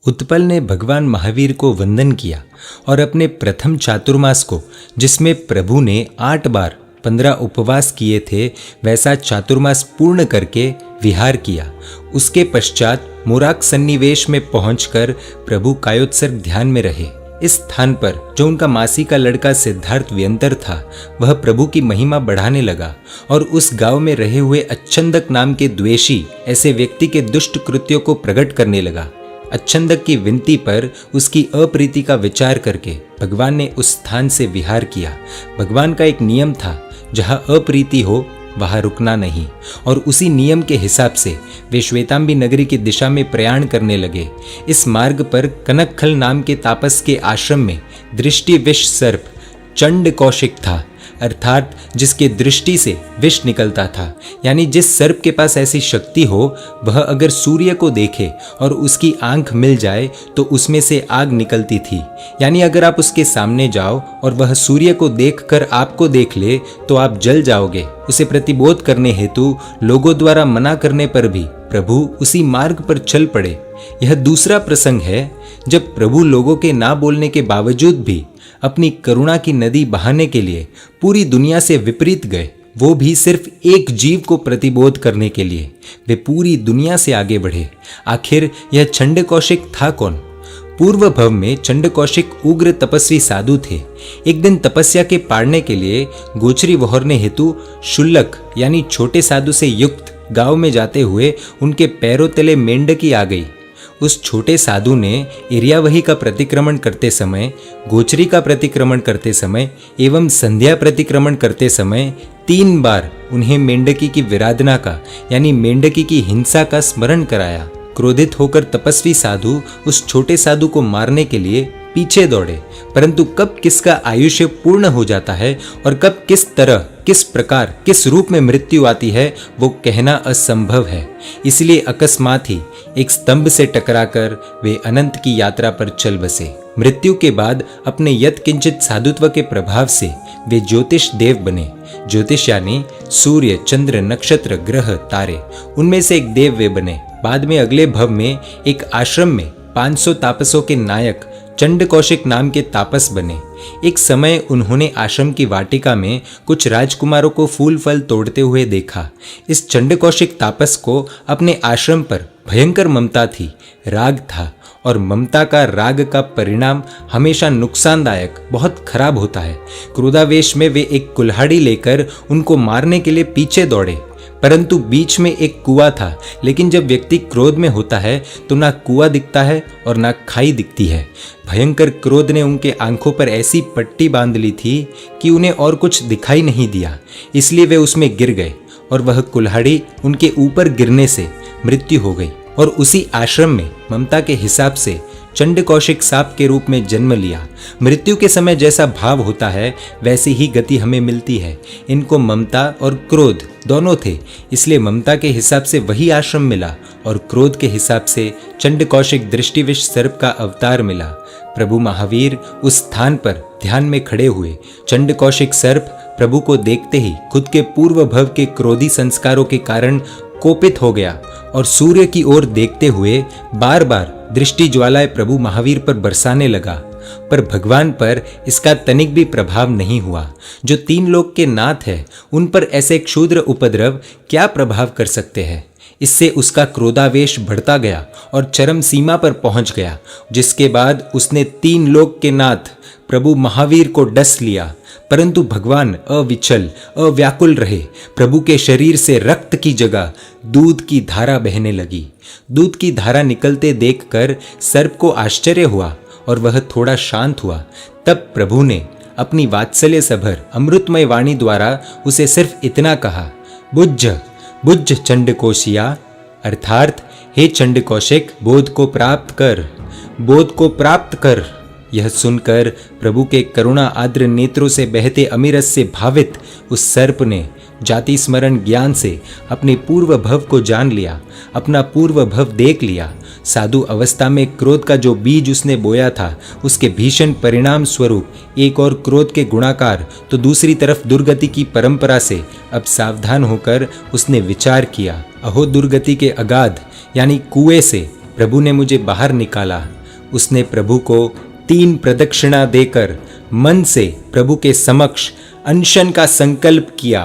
उत्पल ने भगवान महावीर को वंदन किया और अपने प्रथम चातुर्मास को, जिसमें प्रभु ने 8 बार 15 उपवास किए थे, वैसा चातुर्मास पूर्ण करके विहार किया। उसके पश्चात मुराक सन्निवेश में पहुंचकर प्रभु कायोत्सर्ग ध्यान में रहे। इस स्थान पर जो उनका मासी का लड़का सिद्धार्थ व्यंतर था, वह प्रभु की महिमा बढ़ाने लगा और उस गांव में रहे हुए अच्छंदक नाम के द्वेषी ऐसे व्यक्ति के दुष्ट कृत्यों को प्रकट करने लगा। अच्छंदक की विनती पर उसकी अप्रीति का विचार करके भगवान ने उस स्थान से विहार किया। भगवान का एक नियम था, जहाँ अप्रीति हो वहाँ रुकना नहीं, और उसी नियम के हिसाब से वे श्वेतांबी नगरी की दिशा में प्रयाण करने लगे। इस मार्ग पर कनकखल नाम के तापस के आश्रम में दृष्टि विष सर्प चंड कौशिक था, अर्थात जिसके दृष्टि से विष निकलता था। यानी जिस सर्प के पास ऐसी शक्ति हो, वह अगर सूर्य को देखे और उसकी आंख मिल जाए तो उसमें से आग निकलती थी। यानी अगर आप उसके सामने जाओ और वह सूर्य को देखकर आपको देख ले तो आप जल जाओगे। उसे प्रतिबोध करने हेतु लोगों द्वारा मना करने पर भी प्रभु उसी मार्ग पर चल पड़े। यह दूसरा प्रसंग है जब प्रभु लोगों के ना बोलने के बावजूद भी अपनी करुणा की नदी बहाने के लिए पूरी दुनिया से विपरीत गए, वो भी सिर्फ एक जीव को प्रतिबोध करने के लिए। वे पूरी दुनिया से आगे बढ़े। आखिर यह चंड कौशिक था कौन? पूर्व भव में चंड कौशिक उग्र तपस्वी साधु थे। एक दिन तपस्या के पाड़ने के लिए गोचरी वहोरने हेतु शुल्लक यानी छोटे साधु से युक्त गांव में जाते हुए उनके पैरों तले मेंढकी आ गई। उस छोटे साधु ने इरियावही का प्रतिक्रमण करते समय, गोचरी का प्रतिक्रमण करते समय एवं संध्या प्रतिक्रमण करते समय 3 बार उन्हें मेंढकी की विराधना का यानी मेंढकी की हिंसा का स्मरण कराया। क्रोधित होकर तपस्वी साधु उस छोटे साधु को मारने के लिए पीछे दौड़े, परंतु कब किसका आयुष्य पूर्ण हो जाता है और कब किस तरह, किस प्रकार, किस रूप में मृत्यु आती है, वो कहना असंभव है। इसलिए अकस्मात ही एक स्तंभ से टकराकर वे अनंत की यात्रा पर चल बसे। मृत्यु के बाद अपने यत्किंचित साधुत्व के प्रभाव से वे ज्योतिष देव बने। ज्योतिष यानी सूर्य, चंद्र, नक्षत्र, ग्रह, तारे, उनमें से एक देव वे बने। बाद में अगले भव में एक आश्रम में 500 तापसों के नायक चंड कौशिक नाम के तापस बने। एक समय उन्होंने आश्रम की वाटिका में कुछ राजकुमारों को फूल फल तोड़ते हुए देखा। इस चंड कौशिक तापस को अपने आश्रम पर भयंकर ममता थी, राग था, और ममता का, राग का परिणाम हमेशा नुकसानदायक, बहुत खराब होता है। क्रोधावेश में वे एक कुल्हाड़ी लेकर उनको मारने के लिए पीछे दौड़े, परंतु बीच में एक कुआं था। लेकिन जब व्यक्ति क्रोध में होता है तो ना कुआं दिखता है और ना खाई दिखती है। भयंकर क्रोध ने उनके आंखों पर ऐसी पट्टी बांध ली थी कि उन्हें और कुछ दिखाई नहीं दिया। इसलिए वे उसमें गिर गए और वह कुल्हाड़ी उनके ऊपर गिरने से मृत्यु हो गई। और उसी आश्रम में ममता के हिसाब से चंड कौशिक सांप के रूप में जन्म लिया। मृत्यु के समय जैसा भाव होता है वैसी ही गति हमें मिलती है। इनको ममता और क्रोध दोनों थे, इसलिए ममता के हिसाब से वही आश्रम मिला और क्रोध के हिसाब से चंड कौशिक दृष्टिविष सर्प का अवतार मिला। प्रभु महावीर उस स्थान पर ध्यान में खड़े हुए। चंड कौशिक सर्प प्रभु को देखते ही खुद के पूर्व भव के क्रोधी संस्कारों के कारण कोपित हो गया और सूर्य की ओर देखते हुए बार बार दृष्टि ज्वालाएं प्रभु महावीर पर बरसाने लगा। पर भगवान पर इसका तनिक भी प्रभाव नहीं हुआ। जो 3 लोक के नाथ है, उन पर ऐसे क्षुद्र उपद्रव क्या प्रभाव कर सकते हैं? इससे उसका क्रोधावेश बढ़ता गया और चरम सीमा पर पहुंच गया, जिसके बाद उसने 3 लोक के नाथ प्रभु महावीर को डस लिया। परंतु भगवान अविचल, अव्याकुल रहे। प्रभु के शरीर से रक्त की जगह दूध की धारा बहने लगी। दूध की धारा निकलते देखकर सर्प को आश्चर्य हुआ और वह थोड़ा शांत हुआ। तब प्रभु ने अपनी वात्सल्य सभर अमृतमय वाणी द्वारा उसे सिर्फ इतना कहा, बुझ बुझ चंड कोशिया, अर्थात हे चंड कौशिक, बोध को प्राप्त कर, बोध को प्राप्त कर। यह सुनकर प्रभु के करुणा आर्द्र नेत्रों से बहते अमीरस से भावित उस सर्प ने जाति स्मरण ज्ञान से अपने पूर्व भव को जान लिया, अपना पूर्व भव देख लिया। साधु अवस्था में क्रोध का जो बीज उसने बोया था, उसके भीषण परिणाम स्वरूप एक और क्रोध के गुणाकार तो दूसरी तरफ दुर्गति की परंपरा से अब सावधान होकर उसने विचार किया। अहो दुर्गति के अगाध यानी कुएं से प्रभु ने मुझे बाहर निकाला। उसने प्रभु को 3 प्रदक्षिणा देकर मन से प्रभु के समक्ष अनशन का संकल्प किया।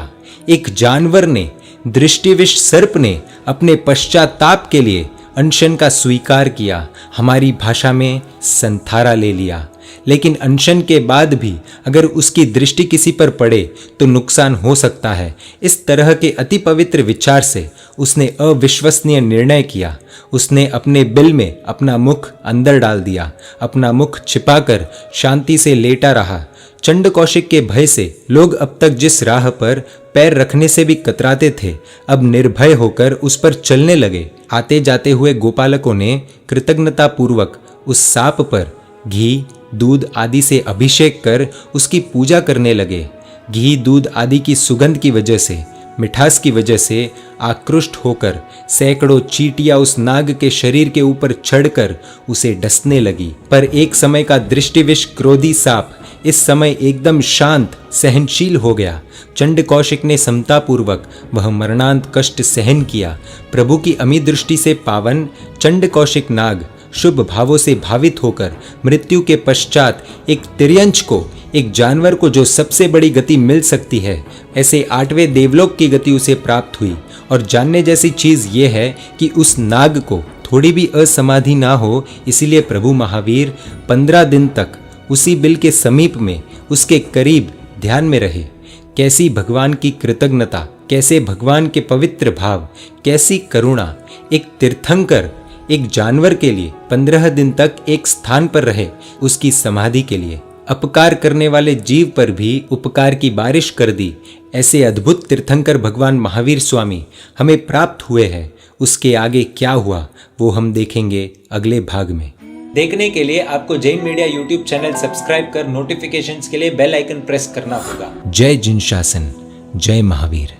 एक जानवर ने, दृष्टिविश सर्प ने अपने पश्चाताप के लिए अनशन का स्वीकार किया, हमारी भाषा में संथारा ले लिया। लेकिन अनशन के बाद भी अगर उसकी दृष्टि किसी पर पड़े तो नुकसान हो सकता है। इस तरह के अति पवित्र विचार से उसने अविश्वसनीय निर्णय किया। उसने अपने बिल में अपना मुख अंदर डाल दिया, अपना मुख छिपाकर शांति से लेटा रहा। चंड कौशिक के भय से लोग अब तक जिस राह पर पैर रखने से भी कतराते थे, अब निर्भय होकर उस पर चलने लगे। आते जाते हुए गोपालकों ने कृतज्ञता पूर्वक उस सांप पर घी, दूध आदि से अभिषेक कर उसकी पूजा करने लगे। घी, दूध आदि की सुगंध की वजह से, मिठास की वजह से आकृष्ट होकर सैकड़ों चींटियां उस नाग के शरीर के ऊपर चढ़कर उसे डसने लगी। पर एक समय का दृष्टिविश क्रोधी सांप इस समय एकदम शांत, सहनशील हो गया। चंड कौशिक ने समतापूर्वक वह मरणांत कष्ट सहन किया। प्रभु की अमी दृष्टि से पावन चंड कौशिक नाग शुभ भावों से भावित होकर मृत्यु के पश्चात एक तिर्यंच को, एक जानवर को जो सबसे बड़ी गति मिल सकती है, ऐसे 8वें देवलोक की गति उसे प्राप्त हुई। और जानने जैसी चीज ये है कि उस नाग को थोड़ी भी असमाधि ना हो, इसीलिए प्रभु महावीर 15 दिन तक उसी बिल के समीप में, उसके करीब ध्यान में रहे। कैसी भगवान की कृतज्ञता, कैसे भगवान के पवित्र भाव, कैसी करुणा। एक तीर्थंकर एक जानवर के लिए 15 दिन तक एक स्थान पर रहे, उसकी समाधि के लिए। अपकार करने वाले जीव पर भी उपकार की बारिश कर दी। ऐसे अद्भुत तीर्थंकर भगवान महावीर स्वामी हमें प्राप्त हुए हैं। उसके आगे क्या हुआ वो हम देखेंगे अगले भाग में। देखने के लिए आपको Jain media YouTube channel subscribe कर नोटिफिकेशंस के लिए बेल आइकन प्रेस करना होगा। जय जिन शासन, जय महावीर।